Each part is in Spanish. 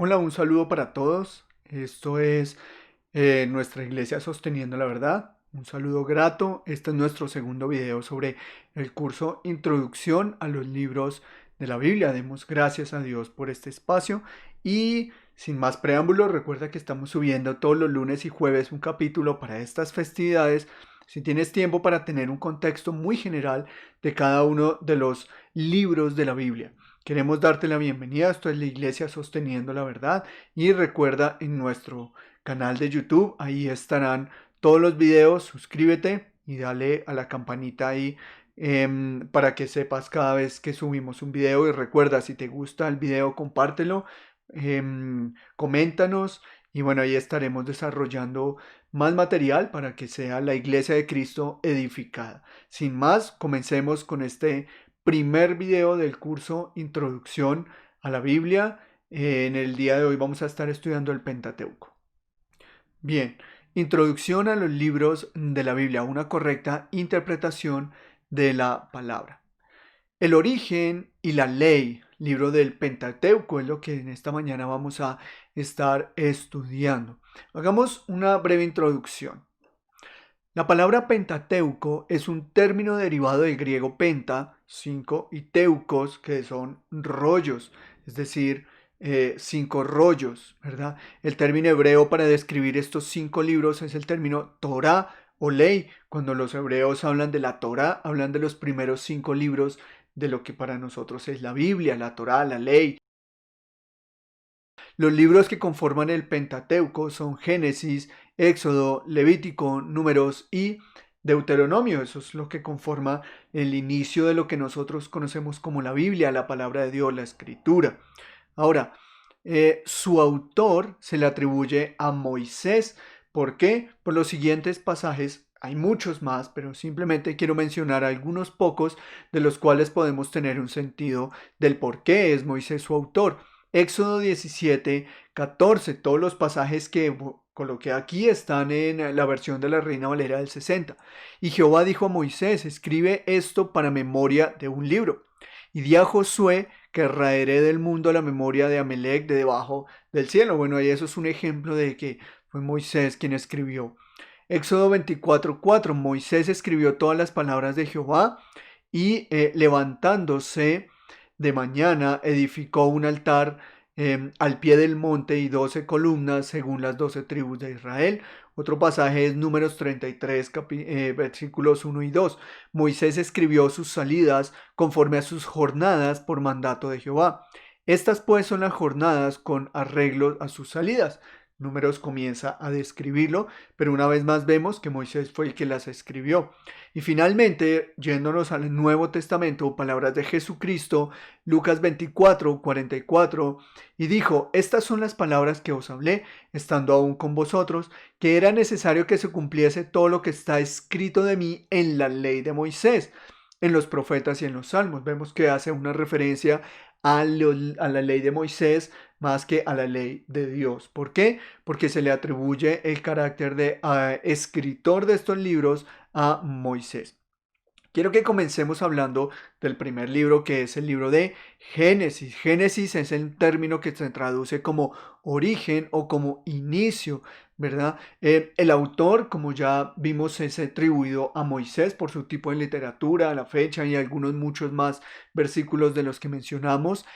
Hola, un saludo para todos. Esto es nuestra iglesia sosteniendo la verdad. Un saludo grato. Este es nuestro segundo video sobre el curso Introducción a los libros de la Biblia. Demos gracias a Dios por este espacio y sin más preámbulos, recuerda que estamos subiendo todos los lunes y jueves un capítulo para estas festividades. Si tienes tiempo para tener un contexto muy general de cada uno de los libros de la Biblia. Queremos darte la bienvenida, esto es la Iglesia Sosteniendo la Verdad y recuerda en nuestro canal de YouTube, ahí estarán todos los videos, suscríbete y dale a la campanita ahí para que sepas cada vez que subimos un video y recuerda si te gusta el video compártelo, coméntanos y bueno ahí estaremos desarrollando más material para que sea la Iglesia de Cristo edificada. Sin más, comencemos con este primer video del curso Introducción a la Biblia. En el día de hoy vamos a estar estudiando el Pentateuco. Bien, introducción a los libros de la Biblia, una correcta interpretación de la palabra. El origen y la ley, libro del Pentateuco, es lo que en esta mañana vamos a estar estudiando. Hagamos una breve introducción. La palabra Pentateuco es un término derivado del griego penta, 5, y teucos, que son rollos, es decir, 5 rollos, ¿verdad? El término hebreo para describir estos 5 libros es el término Torah o ley. Cuando los hebreos hablan de la Torah, hablan de los primeros 5 libros de lo que para nosotros es la Biblia, la Torah, la ley. Los libros que conforman el Pentateuco son Génesis, Éxodo, Levítico, Números y Deuteronomio. Eso es lo que conforma el inicio de lo que nosotros conocemos como la Biblia, la palabra de Dios, la Escritura. Ahora, su autor se le atribuye a Moisés. ¿Por qué? Por los siguientes pasajes. Hay muchos más, pero simplemente quiero mencionar algunos pocos de los cuales podemos tener un sentido del por qué es Moisés su autor. Éxodo 17, 14, todos los pasajes que coloqué aquí están en la versión de la Reina Valera del 60. Y Jehová dijo a Moisés, escribe esto para memoria de un libro. Y di a Josué que raeré del mundo la memoria de Amelec de debajo del cielo. Bueno, ahí eso es un ejemplo de que fue Moisés quien escribió. Éxodo 24, 4, Moisés escribió todas las palabras de Jehová y levantándose de mañana edificó un altar al pie del monte y 12 columnas según las 12 tribus de Israel. Otro pasaje es Números 33, versículos 1 y 2. Moisés escribió sus salidas conforme a sus jornadas por mandato de Jehová. Estas pues son las jornadas con arreglo a sus salidas. Números comienza a describirlo, pero una vez más vemos que Moisés fue el que las escribió. Y finalmente, yéndonos al Nuevo Testamento, palabras de Jesucristo, Lucas 24, 44, y dijo, estas son las palabras que os hablé, estando aún con vosotros, que era necesario que se cumpliese todo lo que está escrito de mí en la ley de Moisés, en los profetas y en los salmos. Vemos que hace una referencia a la ley de Moisés más que a la ley de Dios. ¿Por qué? Porque se le atribuye el carácter de escritor de estos libros a Moisés. Quiero que comencemos hablando del primer libro, que es el libro de Génesis. Génesis es el término que se traduce como origen o como inicio, ¿verdad? El autor, como ya vimos, es atribuido a Moisés por su tipo de literatura, la fecha y algunos muchos más versículos de los que mencionamos.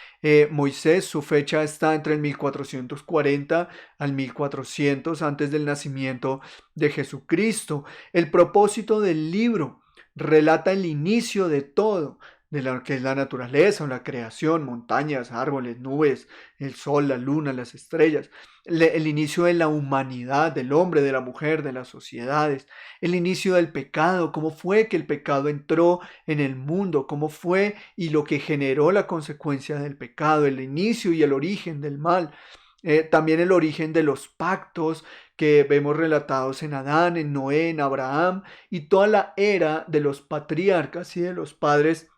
Moisés, su fecha está entre el 1440 al 1400 antes del nacimiento de Jesucristo. El propósito del libro relata el inicio de todo, de lo que es la naturaleza o la creación, montañas, árboles, nubes, el sol, la luna, las estrellas, el inicio de la humanidad, del hombre, de la mujer, de las sociedades, el inicio del pecado, cómo fue que el pecado entró en el mundo, cómo fue y lo que generó la consecuencia del pecado, el inicio y el origen del mal. También el origen de los pactos que vemos relatados en Adán, en Noé, en Abraham y toda la era de los patriarcas y de los padres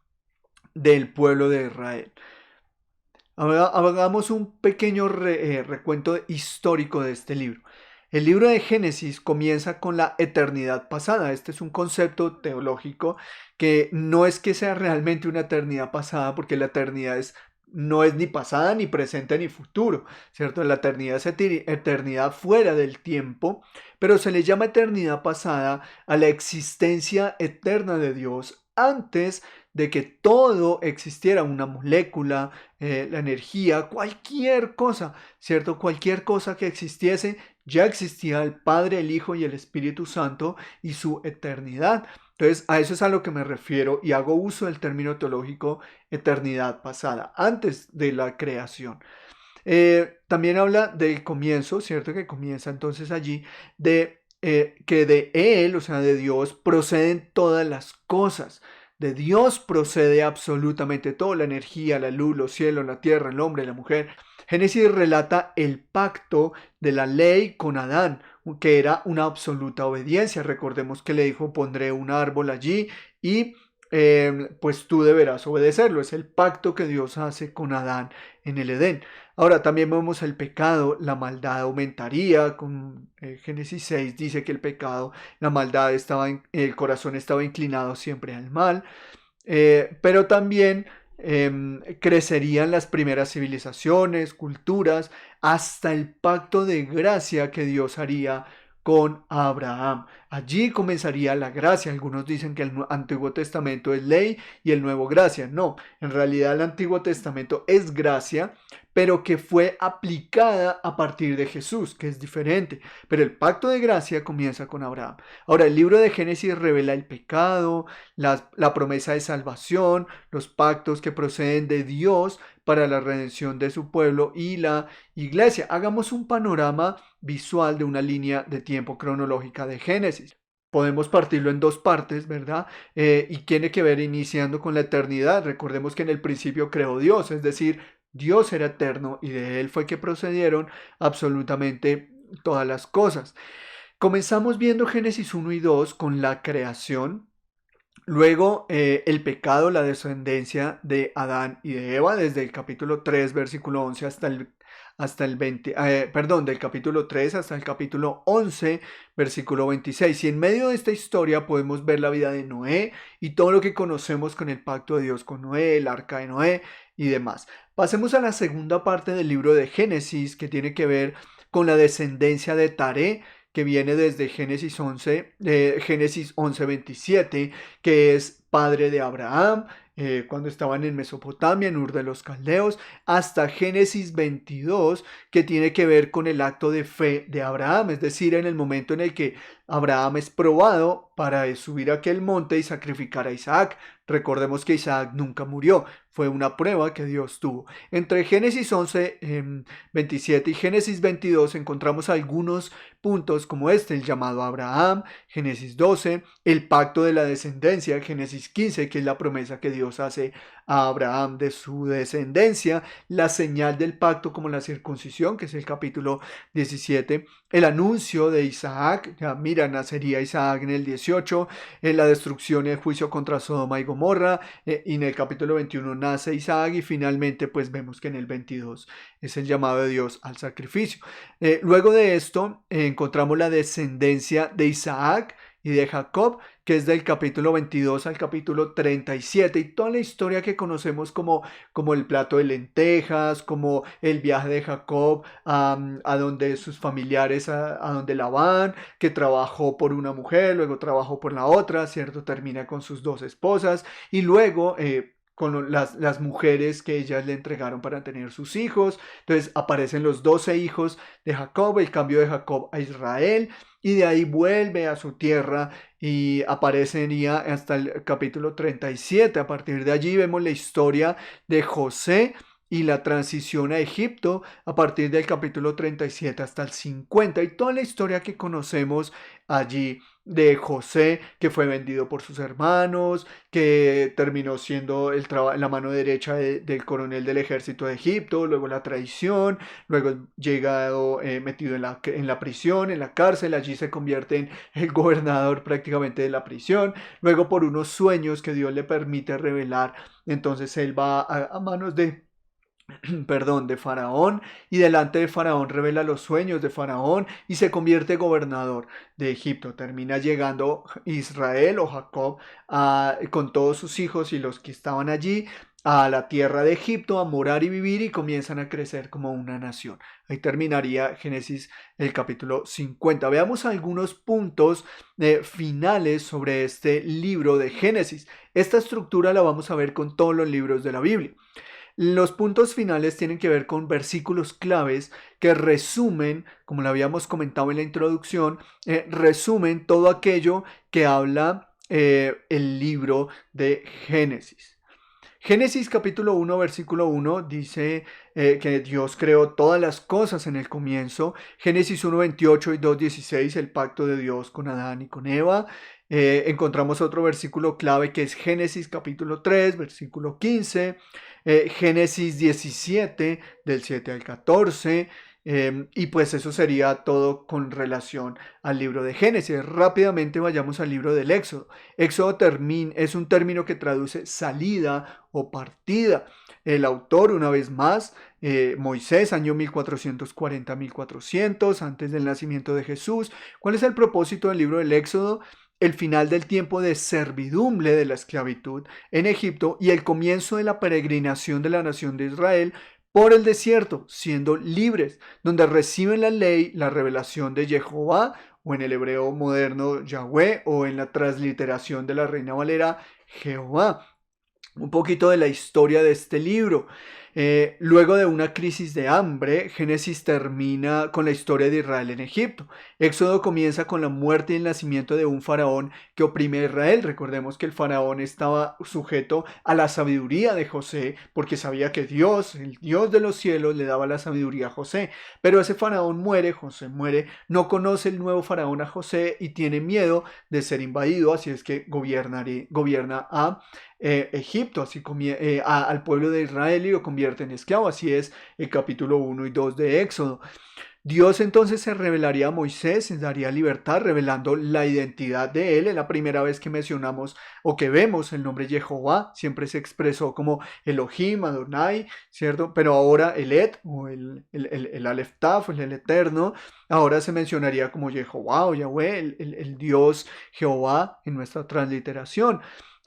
del pueblo de Israel. Ahora hagamos un pequeño recuento histórico de este libro. El libro de Génesis comienza con la eternidad pasada. Este es un concepto teológico que no es que sea realmente una eternidad pasada, porque la eternidad es no es ni pasada, ni presente, ni futuro, ¿cierto? La eternidad es eternidad fuera del tiempo, pero se le llama eternidad pasada a la existencia eterna de Dios antes de que todo existiera, una molécula, la energía, cualquier cosa, ¿cierto? Cualquier cosa que existiese, ya existía el Padre, el Hijo y el Espíritu Santo y su eternidad. Entonces, a eso es a lo que me refiero y hago uso del término teológico eternidad pasada, antes de la creación. También habla del comienzo, ¿cierto? Que comienza entonces allí, de que de Él, o sea, de Dios, proceden todas las cosas. De Dios procede absolutamente todo, la energía, la luz, los cielos, la tierra, el hombre, la mujer. Génesis relata el pacto de la ley con Adán, que era una absoluta obediencia. Recordemos que le dijo, pondré un árbol allí y pues tú deberás obedecerlo. Es el pacto que Dios hace con Adán en el Edén. Ahora también vemos el pecado, la maldad aumentaría. Con Génesis 6 dice que el pecado, la maldad el corazón estaba inclinado siempre al mal. Pero también crecerían las primeras civilizaciones, culturas, hasta el pacto de gracia que Dios haría con Abraham. Allí comenzaría la gracia. Algunos dicen que el Antiguo Testamento es ley y el Nuevo gracia. No, en realidad el Antiguo Testamento es gracia, pero que fue aplicada a partir de Jesús, que es diferente. Pero el pacto de gracia comienza con Abraham. Ahora, el libro de Génesis revela el pecado, la promesa de salvación, los pactos que proceden de Dios para la redención de su pueblo y la iglesia. Hagamos un panorama visual de una línea de tiempo cronológica de Génesis. Podemos partirlo en dos partes, ¿verdad? Y tiene que ver iniciando con la eternidad. Recordemos que en el principio creó Dios, es decir, Dios era eterno y de él fue que procedieron absolutamente todas las cosas. Comenzamos viendo Génesis 1 y 2 con la creación. Luego el pecado, la descendencia de Adán y de Eva, desde el capítulo 3, versículo 11 hasta el 20, perdón, del capítulo 3 hasta el capítulo 11, versículo 26. Y en medio de esta historia podemos ver la vida de Noé y todo lo que conocemos con el pacto de Dios con Noé, el arca de Noé y demás. Pasemos a la segunda parte del libro de Génesis, que tiene que ver con la descendencia de Taré, que viene desde Génesis 11, 27, que es padre de Abraham, cuando estaban en Mesopotamia, en Ur de los Caldeos, hasta Génesis 22, que tiene que ver con el acto de fe de Abraham, es decir, en el momento en el que Abraham es probado para subir a aquel monte y sacrificar a Isaac. Recordemos que Isaac nunca murió, fue una prueba que Dios tuvo. Entre Génesis 11, 27 y Génesis 22 encontramos algunos puntos como este, el llamado a Abraham, Génesis 12, el pacto de la descendencia, Génesis 15, que es la promesa que Dios hace a Abraham de su descendencia, la señal del pacto como la circuncisión, que es el capítulo 17, el anuncio de Isaac, ya mira, nacería Isaac en el 18, la destrucción y el juicio contra Sodoma y Gomorra, y en el capítulo 21 nace Isaac y finalmente pues vemos que en el 22 es el llamado de Dios al sacrificio. Luego de esto encontramos la descendencia de Isaac y de Jacob, que es del capítulo 22 al capítulo 37, y toda la historia que conocemos como el plato de lentejas, como el viaje de Jacob a donde sus familiares, a donde Labán, que trabajó por una mujer, luego trabajó por la otra, ¿cierto? Termina con sus dos esposas, y luego con las mujeres que ellas le entregaron para tener sus hijos. Entonces aparecen los 12 hijos de Jacob, el cambio de Jacob a Israel, y de ahí vuelve a su tierra y aparecería hasta el capítulo 37. A partir de allí vemos la historia de José y la transición a Egipto a partir del capítulo 37 hasta el 50, y toda la historia que conocemos allí de José, que fue vendido por sus hermanos, que terminó siendo la mano derecha del coronel del ejército de Egipto, luego la traición, luego llegado metido en la prisión, en la cárcel, allí se convierte en el gobernador prácticamente de la prisión, luego por unos sueños que Dios le permite revelar, entonces él va a manos de Faraón, y delante de Faraón revela los sueños de Faraón y se convierte gobernador de Egipto. Termina llegando Israel o Jacob con todos sus hijos y los que estaban allí a la tierra de Egipto a morar y vivir y comienzan a crecer como una nación. Ahí terminaría Génesis el capítulo 50. Veamos algunos puntos finales sobre este libro de Génesis. Esta estructura la vamos a ver con todos los libros de la Biblia. Los puntos finales tienen que ver con versículos claves que resumen, como lo habíamos comentado en la introducción, resumen todo aquello que habla el libro de Génesis. Génesis capítulo 1, versículo 1 dice que Dios creó todas las cosas en el comienzo. Génesis 1, 28 y 2, 16, el pacto de Dios con Adán y con Eva. Encontramos otro versículo clave que es Génesis capítulo 3, versículo 15. Génesis 17, del 7 al 14. Y pues eso sería todo con relación al libro de Génesis. Rápidamente vayamos al libro del Éxodo. Éxodo es un término que traduce salida o partida. El autor, una vez más, Moisés, año 1440-1400, antes del nacimiento de Jesús. ¿Cuál es el propósito del libro del Éxodo? El final del tiempo de servidumbre de la esclavitud en Egipto y el comienzo de la peregrinación de la nación de Israel por el desierto, siendo libres, donde reciben la ley, la revelación de Jehová, o en el hebreo moderno Yahweh, o en la transliteración de la Reina Valera, Jehová. Un poquito de la historia de este libro. Luego de una crisis de hambre, Génesis termina con la historia de Israel en Egipto. Éxodo comienza con la muerte y el nacimiento de un faraón que oprime a Israel. Recordemos que el faraón estaba sujeto a la sabiduría de José, porque sabía que Dios, el Dios de los cielos, le daba la sabiduría a José. Pero ese faraón muere, José muere, no conoce el nuevo faraón a José y tiene miedo de ser invadido, así es que gobierna a Egipto, así al pueblo de Israel y lo convierte en esclavo. Así es el capítulo 1 y 2 de Éxodo. Dios entonces se revelaría a Moisés, se daría libertad, revelando la identidad de él. Es la primera vez que mencionamos o que vemos el nombre Jehová. Siempre se expresó como Elohim, Adonai, ¿cierto? Pero ahora el Et, o el Aleph Taf, el Eterno, ahora se mencionaría como Jehová o Yahweh, el Dios Jehová en nuestra transliteración.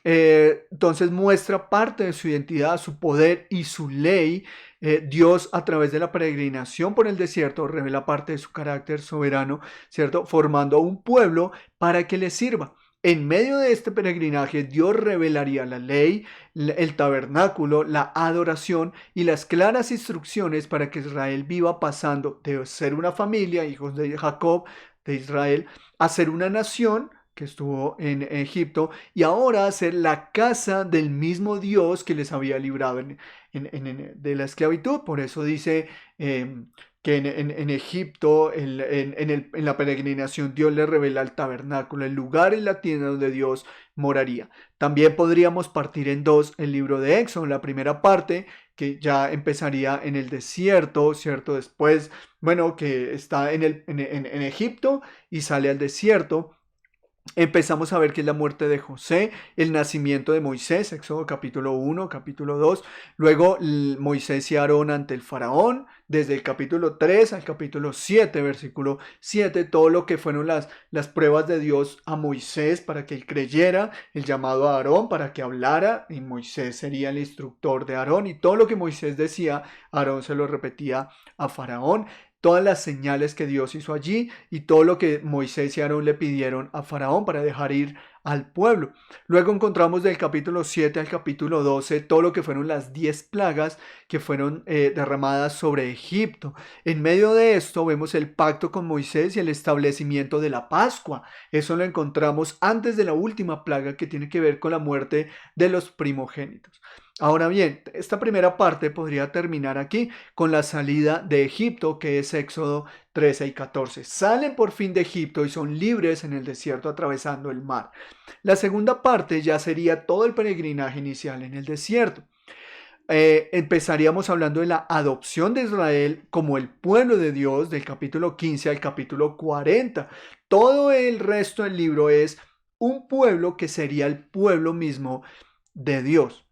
Entonces muestra parte de su identidad, su poder y su ley. Dios, a través de la peregrinación por el desierto, revela parte de su carácter soberano, ¿cierto? Formando a un pueblo para que le sirva. En medio de este peregrinaje, Dios revelaría la ley, el tabernáculo, la adoración y las claras instrucciones para que Israel viva pasando de ser una familia, hijos de Jacob, de Israel, a ser una nación que estuvo en Egipto, y ahora ser la casa del mismo Dios que les había librado de la esclavitud. Por eso dice que en Egipto, en la peregrinación, Dios le revela el tabernáculo, el lugar en la tienda donde Dios moraría. También podríamos partir en dos el libro de Éxodo. La primera parte, que ya empezaría en el desierto, ¿cierto? Después, bueno, que está en Egipto y sale al desierto. Empezamos a ver que es la muerte de José, el nacimiento de Moisés, Éxodo capítulo 1, capítulo 2, luego Moisés y Aarón ante el faraón, desde el capítulo 3 al capítulo 7, versículo 7, todo lo que fueron las pruebas de Dios a Moisés para que él creyera, el llamado a Aarón para que hablara, y Moisés sería el instructor de Aarón, y todo lo que Moisés decía, Aarón se lo repetía a faraón. Todas las señales que Dios hizo allí y todo lo que Moisés y Aarón le pidieron a Faraón para dejar ir al pueblo. Luego encontramos del capítulo 7 al capítulo 12 todo lo que fueron las 10 plagas que fueron derramadas sobre Egipto. En medio de esto vemos el pacto con Moisés y el establecimiento de la Pascua. Eso lo encontramos antes de la última plaga, que tiene que ver con la muerte de los primogénitos. Ahora bien, esta primera parte podría terminar aquí con la salida de Egipto, que es Éxodo 13 y 14. Salen por fin de Egipto y son libres en el desierto atravesando el mar. La segunda parte ya sería todo el peregrinaje inicial en el desierto. Empezaríamos hablando de la adopción de Israel como el pueblo de Dios, del capítulo 15 al capítulo 40. Todo el resto del libro es un pueblo que sería el pueblo mismo de Dios.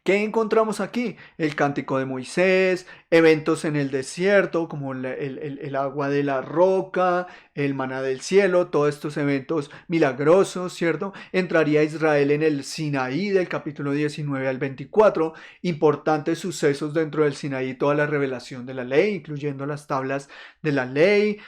¿Qué encontramos aquí? El cántico de Moisés, eventos en el desierto, como el agua de la roca, el maná del cielo, todos estos eventos milagrosos, ¿cierto? Entraría Israel en el Sinaí del capítulo 19 al 24, importantes sucesos dentro del Sinaí, toda la revelación de la ley, incluyendo las tablas de la ley,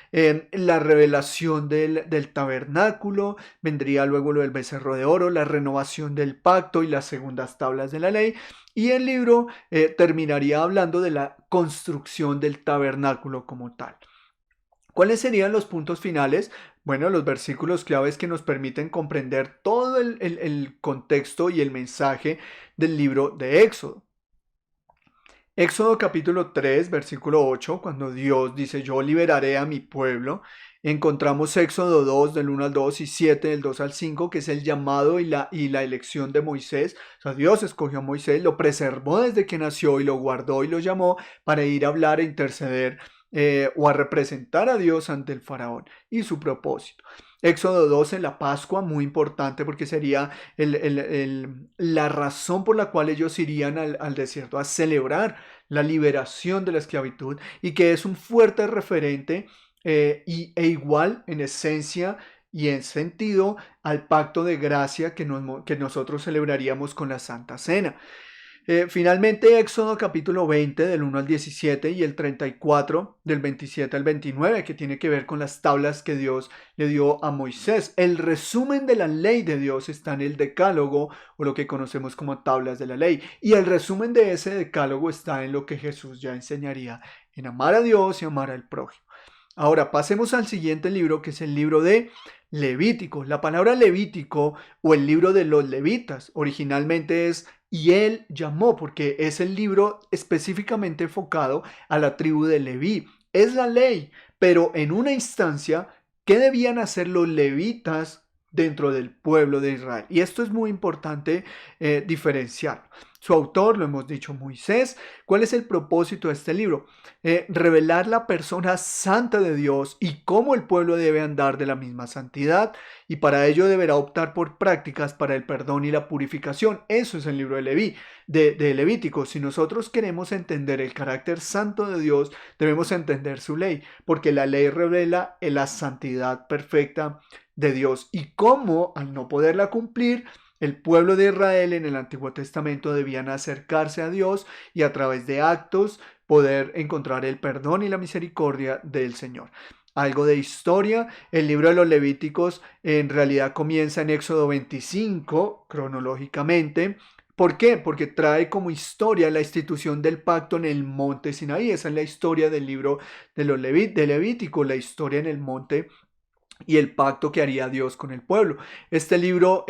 la revelación del tabernáculo, vendría luego lo del becerro de oro, la renovación del pacto y las segundas tablas de la ley. Y el libro terminaría hablando de la construcción del tabernáculo como tal. ¿Cuáles serían los puntos finales? Bueno, los versículos claves que nos permiten comprender todo el contexto y el mensaje del libro de Éxodo. Éxodo capítulo 3, versículo 8, cuando Dios dice, yo liberaré a mi pueblo. Encontramos Éxodo 2, del 1 al 2 y 7, del 2 al 5, que es el llamado y la elección de Moisés. O sea, Dios escogió a Moisés, lo preservó desde que nació y lo guardó y lo llamó para ir a hablar e interceder o a representar a Dios ante el faraón y su propósito. Éxodo 12, la Pascua, muy importante porque sería la razón por la cual ellos irían al desierto a celebrar la liberación de la esclavitud y que es un fuerte referente e igual en esencia y en sentido al pacto de gracia que nosotros celebraríamos con la Santa Cena. Finalmente, Éxodo capítulo 20 del 1 al 17 y el 34 del 27 al 29, que tiene que ver con las tablas que Dios le dio a Moisés. El resumen de la ley de Dios está en el decálogo o lo que conocemos como tablas de la ley. Y el resumen de ese decálogo está en lo que Jesús ya enseñaría, en amar a Dios y amar al prójimo. Ahora pasemos al siguiente libro, que es el libro de Levítico. La palabra Levítico o el libro de los levitas originalmente es y él llamó, porque es el libro específicamente enfocado a la tribu de Leví. Es la ley, pero en una instancia, ¿qué debían hacer los levitas dentro del pueblo de Israel? Y esto es muy importante diferenciarlo. Su autor, lo hemos dicho, Moisés. ¿Cuál es el propósito de este libro? Revelar la persona santa de Dios y cómo el pueblo debe andar de la misma santidad, y para ello deberá optar por prácticas para el perdón y la purificación. Eso es el libro de Levítico. Si nosotros queremos entender el carácter santo de Dios, debemos entender su ley, porque la ley revela la santidad perfecta de Dios y cómo, al no poderla cumplir, el pueblo de Israel en el Antiguo Testamento debían acercarse a Dios y a través de actos poder encontrar el perdón y la misericordia del Señor. Algo de historia, el libro de los Levíticos en realidad comienza en Éxodo 25 cronológicamente. ¿Por qué? Porque trae como historia la institución del pacto en el monte Sinaí. Esa es la historia del libro de los de Levítico, la historia en el monte y el pacto que haría Dios con el pueblo. Este libro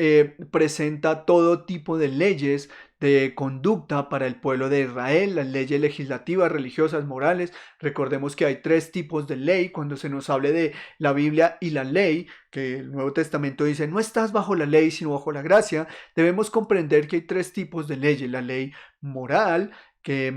presenta todo tipo de leyes de conducta para el pueblo de Israel, las leyes legislativas, religiosas, morales. Recordemos que hay tres tipos de ley cuando se nos hable de la Biblia y la ley, que el Nuevo Testamento dice, no estás bajo la ley, sino bajo la gracia. Debemos comprender que hay tres tipos de leyes: la ley moral, que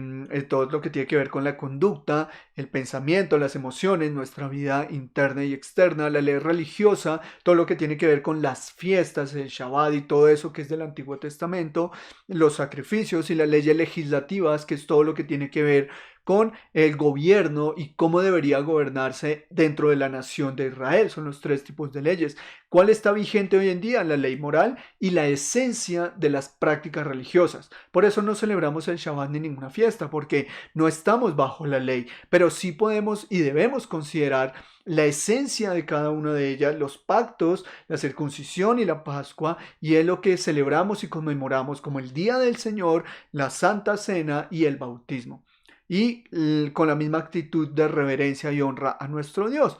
todo lo que tiene que ver con la conducta, el pensamiento, las emociones, nuestra vida interna y externa; la ley religiosa, todo lo que tiene que ver con las fiestas, el Shabbat y todo eso que es del Antiguo Testamento; los sacrificios; y las leyes legislativas, que es todo lo que tiene que ver con el gobierno y cómo debería gobernarse dentro de la nación de Israel. Son los tres tipos de leyes. ¿Cuál está vigente hoy en día? La ley moral y la esencia de las prácticas religiosas. Por eso no celebramos el Shabbat ni ninguna fiesta, porque no estamos bajo la ley, pero sí podemos y debemos considerar la esencia de cada una de ellas, los pactos, la circuncisión y la Pascua, y es lo que celebramos y conmemoramos como el Día del Señor, la Santa Cena y el bautismo, y con la misma actitud de reverencia y honra a nuestro Dios.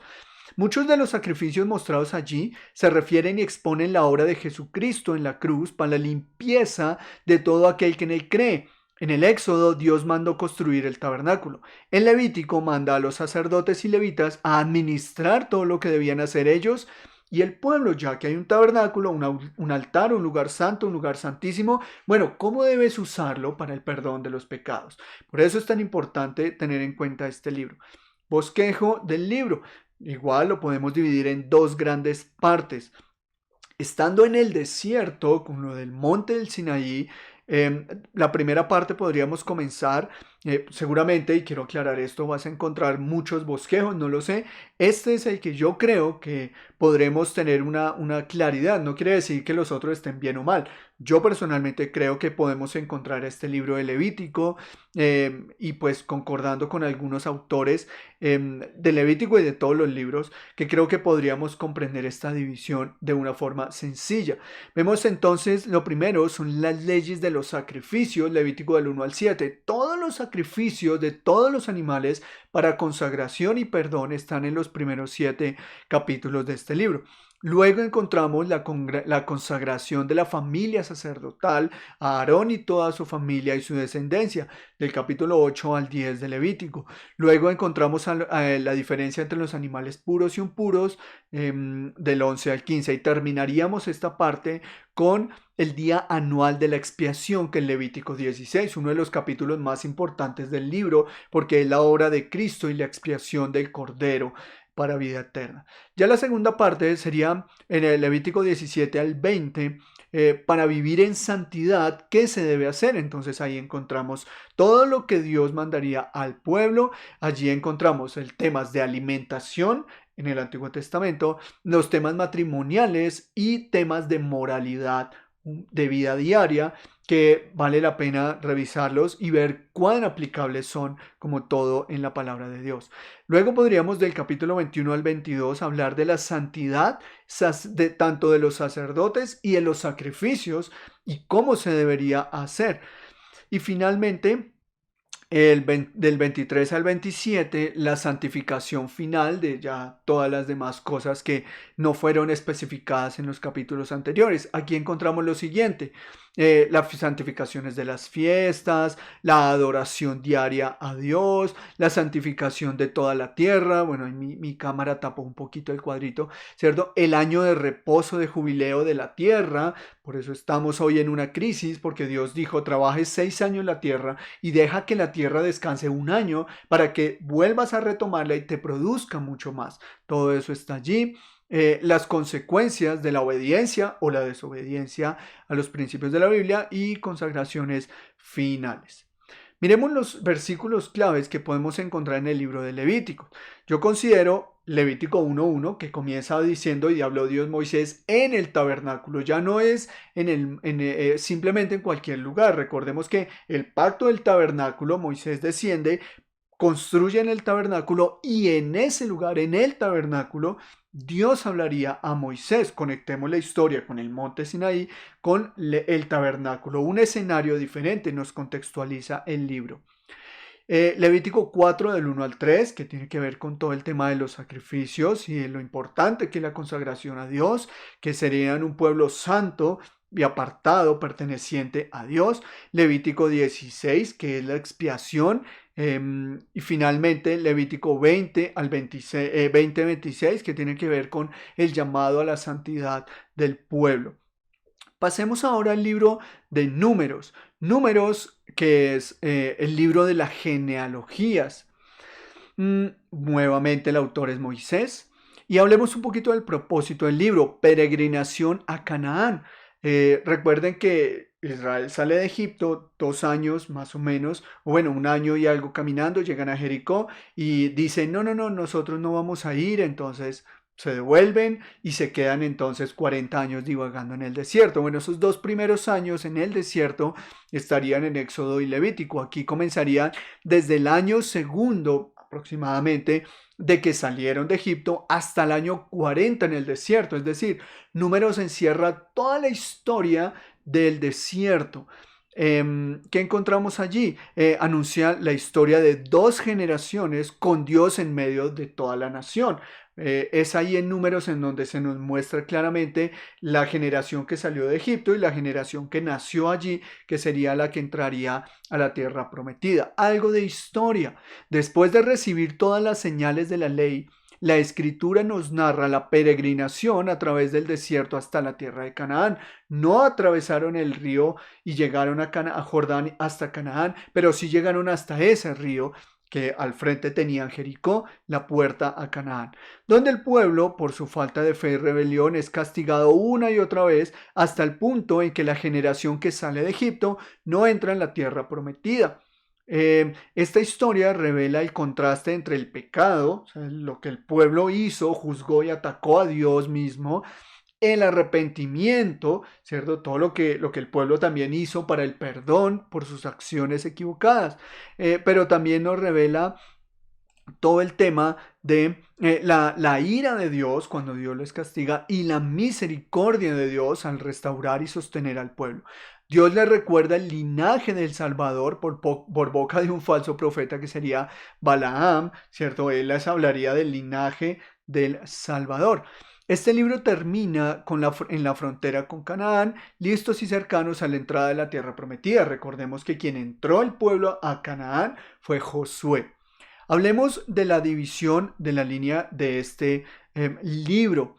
Muchos de los sacrificios mostrados allí se refieren y exponen la obra de Jesucristo en la cruz para la limpieza de todo aquel que en él cree. En el Éxodo, Dios mandó construir el tabernáculo. En Levítico manda a los sacerdotes y levitas a administrar todo lo que debían hacer ellos y el pueblo, ya que hay un tabernáculo, un altar, un lugar santo, un lugar santísimo. Bueno, ¿cómo debes usarlo para el perdón de los pecados? Por eso es tan importante tener en cuenta este libro. Bosquejo del libro. Igual lo podemos dividir en dos grandes partes. Estando en el desierto, con lo del monte del Sinaí, la primera parte podríamos comenzar seguramente, y quiero aclarar esto, vas a encontrar muchos bosquejos, no lo sé. Este es el que yo creo que podremos tener una claridad. No quiere decir que los otros estén bien o mal. Yo personalmente creo que podemos encontrar este libro de Levítico y pues concordando con algunos autores de Levítico y de todos los libros, que creo que podríamos comprender esta división de una forma sencilla. Vemos entonces, lo primero son las leyes de los sacrificios, Levítico del 1 al 7. Todos los sacrificios de todos los animales para consagración y perdón están en los primeros 7 capítulos de este libro. Luego encontramos la consagración de la familia sacerdotal a Aarón y toda su familia y su descendencia, del capítulo 8 al 10 de Levítico. Luego encontramos la diferencia entre los animales puros y impuros del 11 al 15 y terminaríamos esta parte con el día anual de la expiación, que es Levítico 16, uno de los capítulos más importantes del libro, porque es la obra de Cristo y la expiación del Cordero para vida eterna. Ya la segunda parte sería en el Levítico 17 al 20, para vivir en santidad, ¿qué se debe hacer? Entonces ahí encontramos todo lo que Dios mandaría al pueblo. Allí encontramos el temas de alimentación en el Antiguo Testamento, los temas matrimoniales y temas de moralidad de vida diaria, que vale la pena revisarlos y ver cuán aplicables son, como todo en la palabra de Dios. Luego podríamos del capítulo 21 al 22 hablar de la santidad tanto de los sacerdotes y de los sacrificios y cómo se debería hacer. Y finalmente, del 23 al 27, la santificación final de ya todas las demás cosas que no fueron especificadas en los capítulos anteriores. Aquí encontramos lo siguiente: las santificaciones de las fiestas, la adoración diaria a Dios, la santificación de toda la tierra. Bueno, mi cámara tapó un poquito el cuadrito, ¿cierto? El año de reposo, de jubileo de la tierra. Por eso estamos hoy en una crisis, porque Dios dijo: trabajes 6 años la tierra y deja que la tierra descanse un año para que vuelvas a retomarla y te produzca mucho más. Todo eso está allí. Las consecuencias de la obediencia o la desobediencia a los principios de la Biblia y consagraciones finales. Miremos los versículos claves que podemos encontrar en el libro de Levítico. Yo considero Levítico 1:1, que comienza diciendo: y habló Dios Moisés en el tabernáculo. Ya no es simplemente en cualquier lugar. Recordemos que el pacto del tabernáculo, Moisés desciende, construye en el tabernáculo, y en ese lugar, en el tabernáculo, Dios hablaría a Moisés. Conectemos la historia con el monte Sinaí, con el tabernáculo. Un escenario diferente nos contextualiza el libro. Levítico 4 del 1 al 3, que tiene que ver con todo el tema de los sacrificios y de lo importante que es la consagración a Dios, que serían un pueblo santo y apartado, perteneciente a Dios. Levítico 16, que es la expiación. Y finalmente Levítico 20 al 26, que tiene que ver con el llamado a la santidad del pueblo. Pasemos ahora al libro de Números. Números, que es el libro de las genealogías. Nuevamente el autor es Moisés. Y hablemos un poquito del propósito del libro: peregrinación a Canaán. Recuerden que Israel sale de Egipto 2 años más o menos, o bueno, 1 año y algo caminando, llegan a Jericó y dicen: no, nosotros no vamos a ir. Entonces se devuelven y se quedan entonces 40 años divagando en el desierto. Bueno, esos 2 primeros años en el desierto estarían en Éxodo y Levítico. Aquí comenzarían desde el año segundo aproximadamente de que salieron de Egipto hasta el año 40 en el desierto. Es decir, Números encierra toda la historia del desierto. ¿Qué encontramos allí? Anuncia la historia de 2 generaciones con Dios en medio de toda la nación. Es ahí en Números en donde se nos muestra claramente la generación que salió de Egipto y la generación que nació allí, que sería la que entraría a la tierra prometida. Algo de historia. Después de recibir todas las señales de la ley, la Escritura nos narra la peregrinación a través del desierto hasta la tierra de Canaán. No atravesaron el río y llegaron a Jordán hasta Canaán, pero sí llegaron hasta ese río, que al frente tenían Jericó, la puerta a Canaán, donde el pueblo, por su falta de fe y rebelión, es castigado una y otra vez, hasta el punto en que la generación que sale de Egipto no entra en la tierra prometida. Esta historia revela el contraste entre el pecado, o sea, lo que el pueblo hizo, juzgó y atacó a Dios mismo, el arrepentimiento, ¿cierto? Todo lo que el pueblo también hizo para el perdón por sus acciones equivocadas. Pero también nos revela todo el tema de la ira de Dios cuando Dios les castiga y la misericordia de Dios al restaurar y sostener al pueblo. Dios les recuerda el linaje del Salvador por boca de un falso profeta que sería Balaam, ¿cierto? Él les hablaría del linaje del Salvador. Este libro termina en la frontera con Canaán, listos y cercanos a la entrada de la tierra prometida. Recordemos que quien entró el pueblo a Canaán fue Josué. Hablemos de la división de la línea de este libro.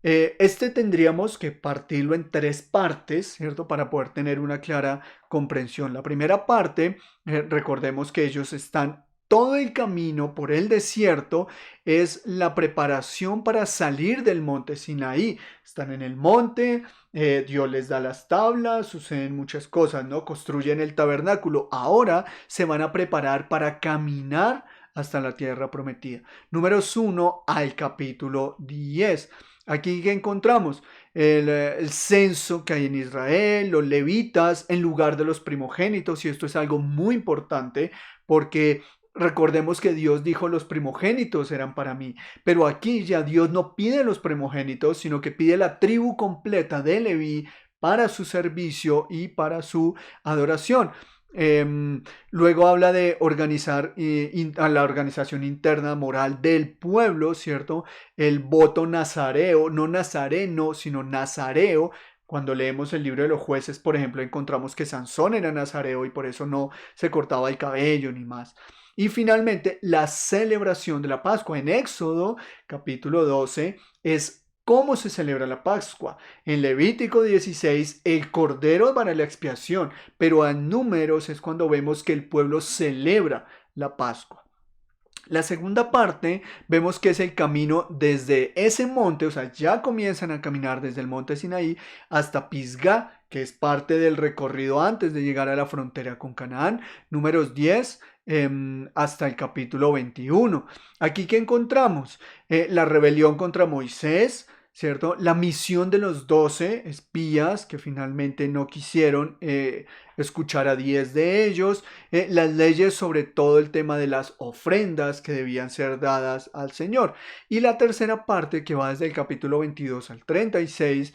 Este tendríamos que partirlo en tres partes, ¿cierto? Para poder tener una clara comprensión. La primera parte, recordemos que ellos están todo el camino por el desierto, es la preparación para salir del monte Sinaí. Están en el monte, Dios les da las tablas, suceden muchas cosas, ¿no? Construyen el tabernáculo. Ahora se van a preparar para caminar hasta la tierra prometida. Números 1 al capítulo 10. Aquí que encontramos el censo que hay en Israel, los levitas en lugar de los primogénitos, y esto es algo muy importante porque recordemos que Dios dijo los primogénitos eran para mí, pero aquí ya Dios no pide los primogénitos, sino que pide la tribu completa de Leví para su servicio y para su adoración. Luego habla de organizar a la organización interna moral del pueblo, ¿cierto? El voto nazareo, no nazareno, sino nazareo. Cuando leemos el libro de los jueces, por ejemplo, encontramos que Sansón era nazareo y por eso no se cortaba el cabello ni más. Y finalmente, la celebración de la Pascua. En Éxodo, capítulo 12, es cómo se celebra la Pascua. En Levítico 16, el cordero para la expiación, pero en Números es cuando vemos que el pueblo celebra la Pascua. La segunda parte vemos que es el camino desde ese monte, o sea, ya comienzan a caminar desde el monte Sinaí hasta Pisgá, que es parte del recorrido antes de llegar a la frontera con Canaán. Números 10 hasta el capítulo 21. Aquí que encontramos la rebelión contra Moisés, ¿cierto? La misión de los 12 espías que finalmente no quisieron escuchar a 10 de ellos, las leyes sobre todo el tema de las ofrendas que debían ser dadas al Señor. Y la tercera parte que va desde el capítulo 22 al 36,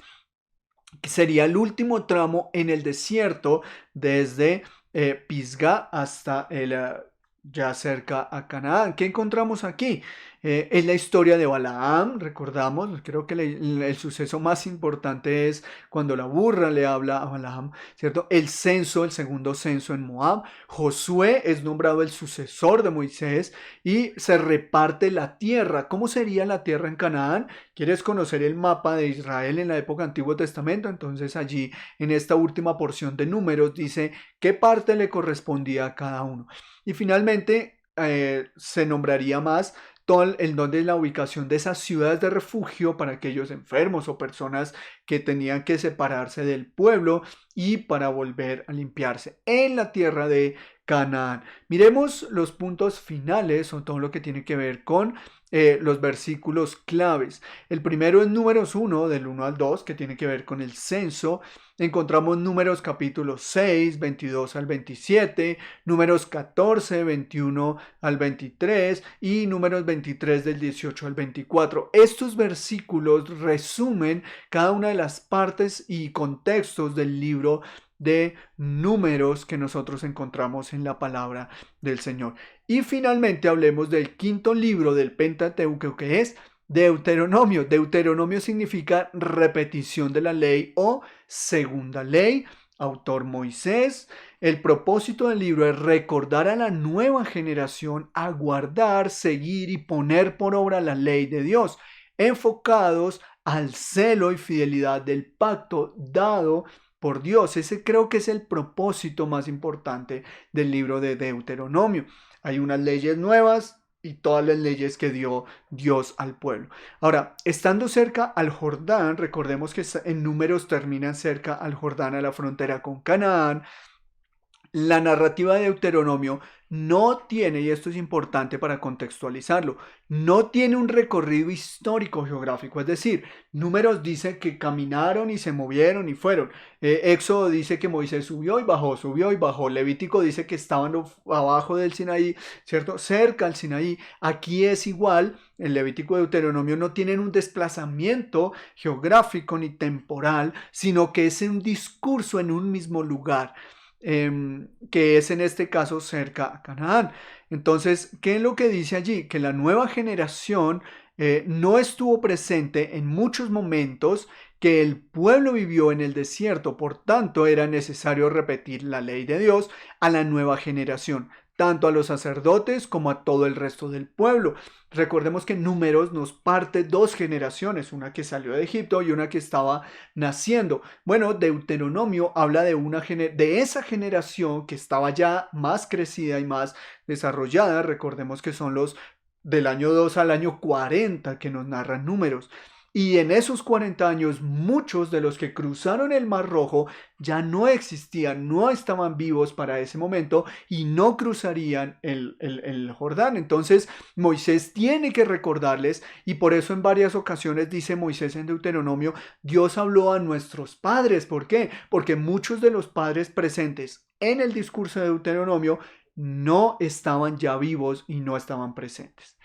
que sería el último tramo en el desierto desde Pisgá hasta ya cerca a Canaán. ¿Qué encontramos aquí? Es la historia de Balaam, recordamos, creo que el suceso más importante es cuando la burra le habla a Balaam, ¿cierto? El censo, el segundo censo en Moab. Josué es nombrado el sucesor de Moisés y se reparte la tierra. ¿Cómo sería la tierra en Canaán? ¿Quieres conocer el mapa de Israel en la época del Antiguo Testamento? Entonces allí en esta última porción de Números dice qué parte le correspondía a cada uno. Y finalmente se nombraría más todo el donde la ubicación de esas ciudades de refugio para aquellos enfermos o personas que tenían que separarse del pueblo y para volver a limpiarse en la tierra de Canaán. Miremos los puntos finales o todo lo que tiene que ver con los versículos claves. El primero es Números 1, del 1 al 2, que tiene que ver con el censo. Encontramos Números capítulo 6, 22 al 27, Números 14, 21 al 23 y Números 23 del 18 al 24. Estos versículos resumen cada una de las partes y contextos del libro de Números que nosotros encontramos en la palabra del Señor. Y finalmente hablemos del quinto libro del Pentateuco, que es Deuteronomio. Deuteronomio significa repetición de la ley o segunda ley. Autor Moisés. El propósito del libro es recordar a la nueva generación a guardar, seguir y poner por obra la ley de Dios, enfocados al celo y fidelidad del pacto dado por Dios. Ese creo que es el propósito más importante del libro de Deuteronomio. Hay unas leyes nuevas y todas las leyes que dio Dios al pueblo. Ahora, estando cerca al Jordán, recordemos que en Números terminan cerca al Jordán, a la frontera con Canaán. La narrativa de Deuteronomio no tiene, y esto es importante para contextualizarlo, no tiene un recorrido histórico geográfico, es decir, Números dice que caminaron y se movieron y fueron. Éxodo dice que Moisés subió y bajó. Levítico dice que estaban abajo del Sinaí, ¿cierto? Cerca al Sinaí. Aquí es igual, el Levítico y Deuteronomio no tienen un desplazamiento geográfico ni temporal, sino que es un discurso en un mismo lugar. Que es en este caso cerca a Canaán. Entonces, ¿qué es lo que dice allí? Que la nueva generación no estuvo presente en muchos momentos que el pueblo vivió en el desierto, por tanto era necesario repetir la ley de Dios a la nueva generación, tanto a los sacerdotes como a todo el resto del pueblo. Recordemos que Números nos parte dos generaciones, una que salió de Egipto y una que estaba naciendo. Bueno, Deuteronomio habla de esa generación que estaba ya más crecida y más desarrollada. Recordemos que son los del año 2 al año 40 que nos narran Números. Y en esos 40 años, muchos de los que cruzaron el Mar Rojo ya no existían, no estaban vivos para ese momento y no cruzarían el Jordán. Entonces, Moisés tiene que recordarles, y por eso en varias ocasiones dice Moisés en Deuteronomio, Dios habló a nuestros padres. ¿Por qué? Porque muchos de los padres presentes en el discurso de Deuteronomio no estaban ya vivos y no estaban presentes.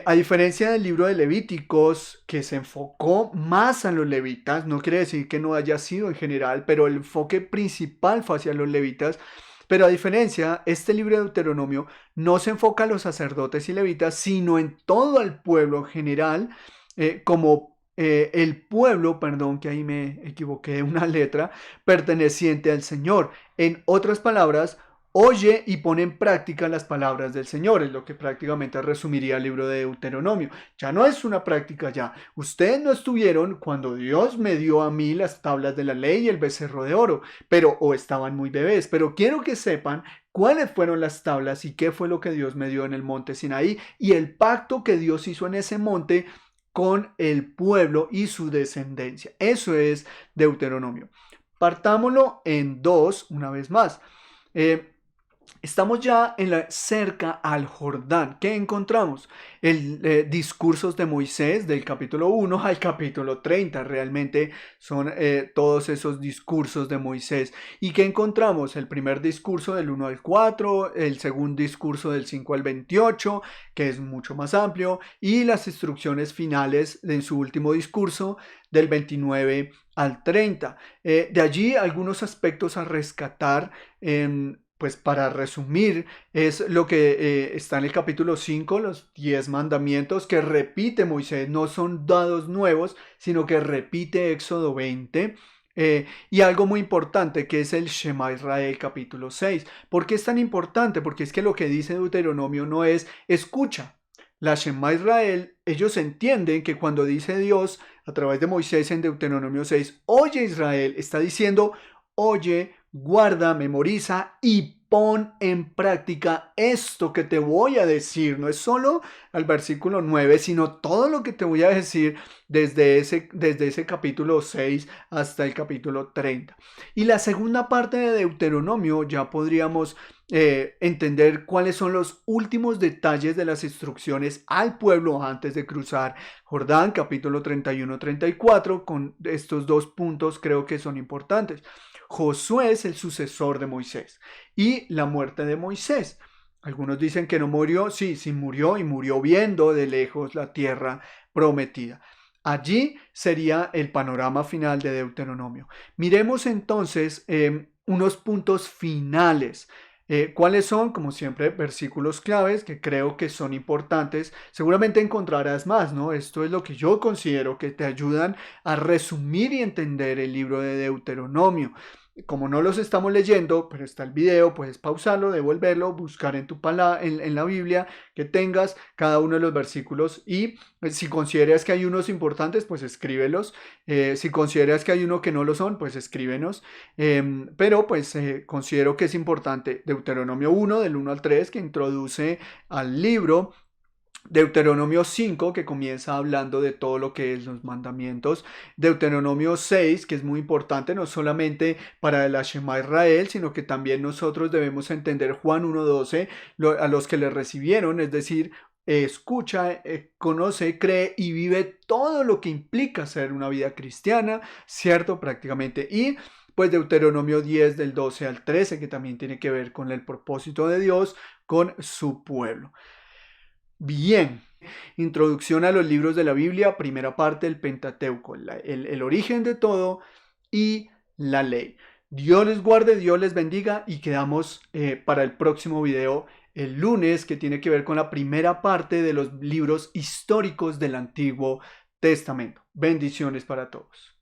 A diferencia del libro de Levíticos, que se enfocó más a los levitas, no quiere decir que no haya sido en general, pero el enfoque principal fue hacia los levitas. Pero a diferencia, este libro de Deuteronomio no se enfoca a los sacerdotes y levitas, sino en todo el pueblo en general, el pueblo, perdón, que ahí me equivoqué de una letra, perteneciente al Señor. En otras palabras, oye y pone en práctica las palabras del Señor, es lo que prácticamente resumiría el libro de Deuteronomio. Ya no es una práctica ya. Ustedes no estuvieron cuando Dios me dio a mí las tablas de la ley y el becerro de oro, o estaban muy bebés, pero quiero que sepan cuáles fueron las tablas y qué fue lo que Dios me dio en el monte Sinaí y el pacto que Dios hizo en ese monte con el pueblo y su descendencia. Eso es Deuteronomio. Partámoslo en dos una vez más. Estamos ya cerca al Jordán. ¿Qué encontramos? Discursos de Moisés del capítulo 1 al capítulo 30. Realmente son todos esos discursos de Moisés. ¿Y qué encontramos? El primer discurso del 1 al 4, el segundo discurso del 5 al 28, que es mucho más amplio, y las instrucciones finales de su último discurso del 29 al 30. De allí algunos aspectos a rescatar. Pues para resumir, es lo que está en el capítulo 5, los 10 mandamientos que repite Moisés, no son dados nuevos, sino que repite Éxodo 20. Y algo muy importante que es el Shema Israel capítulo 6. ¿Por qué es tan importante? Porque es que lo que dice Deuteronomio no es escucha. La Shema Israel, ellos entienden que cuando dice Dios a través de Moisés en Deuteronomio 6, oye Israel, está diciendo, oye, guarda, memoriza y pon en práctica esto que te voy a decir. No es solo al versículo 9, sino todo lo que te voy a decir desde ese capítulo 6 hasta el capítulo 30. Y la segunda parte de Deuteronomio ya podríamos entender cuáles son los últimos detalles de las instrucciones al pueblo antes de cruzar Jordán, capítulo 31-34, con estos dos puntos creo que son importantes. Josué es el sucesor de Moisés y la muerte de Moisés. Algunos dicen que no murió, sí murió y murió viendo de lejos la tierra prometida. Allí sería el panorama final de Deuteronomio. Miremos entonces unos puntos finales. ¿Cuáles son? Como siempre, versículos claves que creo que son importantes. Seguramente encontrarás más, ¿no? Esto es lo que yo considero que te ayudan a resumir y entender el libro de Deuteronomio. Como no los estamos leyendo, pero está el video, puedes pausarlo, devolverlo, buscar en la Biblia que tengas cada uno de los versículos y si consideras que hay unos importantes, pues escríbelos. Si consideras que hay uno que no lo son, pues escríbenos. Pero pues considero que es importante Deuteronomio 1, del 1 al 3, que introduce al libro. Deuteronomio 5, que comienza hablando de todo lo que es los mandamientos. Deuteronomio 6, que es muy importante, no solamente para el Shema Israel, sino que también nosotros debemos entender Juan 1:12, a los que le recibieron, es decir, escucha, conoce, cree y vive todo lo que implica ser una vida cristiana, ¿cierto? Prácticamente. Y pues Deuteronomio 10 del 12 al 13, que también tiene que ver con el propósito de Dios con su pueblo. Bien, introducción a los libros de la Biblia, primera parte del Pentateuco, el origen de todo y la ley. Dios les guarde, Dios les bendiga y quedamos para el próximo video el lunes, que tiene que ver con la primera parte de los libros históricos del Antiguo Testamento. Bendiciones para todos.